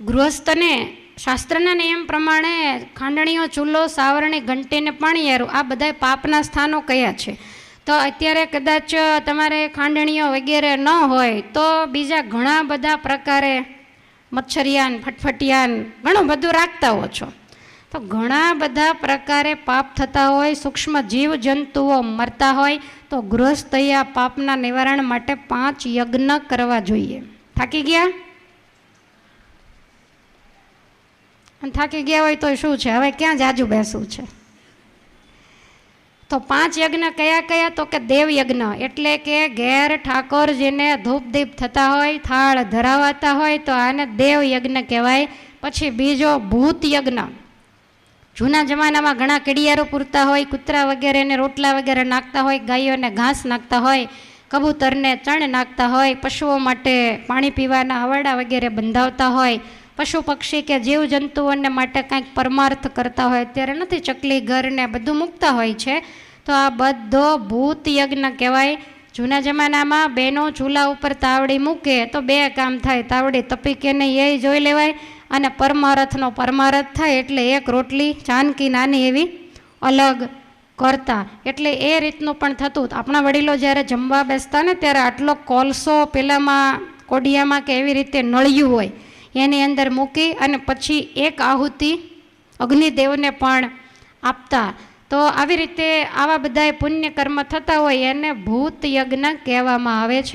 ગૃહસ્થને શાસ્ત્રના નિયમ પ્રમાણે ખાંડણીઓ, ચૂલો, સાવરણી, ઘંટીને પાણીયારું આ બધા પાપના સ્થાનો કયા છે? તો અત્યારે કદાચ તમારે ખાંડણીઓ વગેરે ન હોય તો બીજા ઘણા બધા પ્રકારે મચ્છરિયાન, ફટફટિયાન ઘણું બધું રાખતા હો છો. તો ઘણા બધા પ્રકારે પાપ થતા હોય, સૂક્ષ્મ જીવ જંતુઓ મરતા હોય, તો ગૃહસ્થયા પાપના નિવારણ માટે 5 યજ્ઞ કરવા જોઈએ. થાકી ગયા? થાકી ગયા હોય તો શું છે, હવે ક્યાં જાજુ બેસવું છે? તો 5 યજ્ઞ કયા કયા? તો કે દેવ યજ્ઞ, એટલે કે ઘેર ઠાકોરજીને ધૂપ દીપ થતા હોય, થાળ ધરાવાતા હોય તો આને દેવ યજ્ઞ કહેવાય. પછી બીજો ભૂત યજ્ઞ. જૂના જમાનામાં ઘણા કડિયારો પૂરતા હોય, કૂતરા વગેરેને રોટલા વગેરે નાખતા હોય, ગાયોને ઘાસ નાખતા હોય, કબૂતરને ચણ નાખતા હોય, પશુઓ માટે પાણી પીવાના હવાડા વગેરે બંધાવતા હોય, પશુ પક્ષી કે જીવ જંતુઓને માટે કાંઈક પરમાર્થ કરતા હોય, અત્યારે નથી ચકલી ઘરને બધું મૂકતા હોય છે, તો આ બધો ભૂત યજ્ઞ કહેવાય. જૂના જમાનામાં બહેનો ચૂલા ઉપર તાવડી મૂકે તો 2 કામ થાય, તાવડી તપી કે નહીં એ જોઈ લેવાય, અને પરમારથનો પરમારથ થાય એટલે 1 રોટલી ચાનકી નાની એવી અલગ કરતા. એટલે એ રીતનું પણ થતું. આપણા વડીલો જ્યારે જમવા બેસતા ને ત્યારે આટલો કોલસો પેલામાં કોડિયામાં કે એવી રીતે નળિયું હોય એની અંદર મૂકી અને પછી 1 આહુતિ અગ્નિદેવને પણ આપતા. તો આવી રીતે આવા બધા પુણ્ય કર્મ થતા હોય એને ભૂત યજ્ઞ કહેવામાં આવે છે.